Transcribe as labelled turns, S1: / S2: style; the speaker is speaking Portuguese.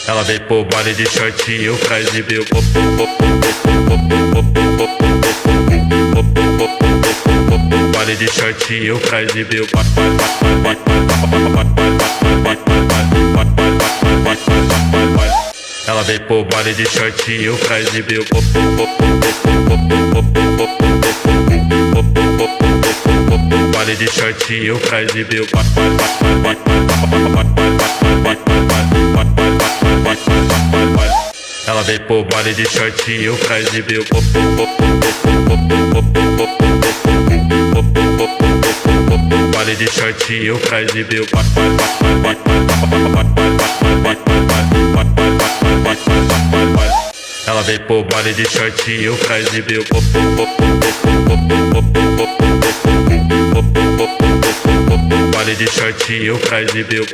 S1: Ela veio pro baile de shortinho pra exibir o baile de shortinho pra exibir o ela veio pro baile de shortinho pra exibir o baile de shortinho pra exibir o ela veio pro baile de shortinho pra exibir o baile de shortinho pra exibir o ela veio pro baile de shortinho pra exibir o baile de shortinho pra exibir o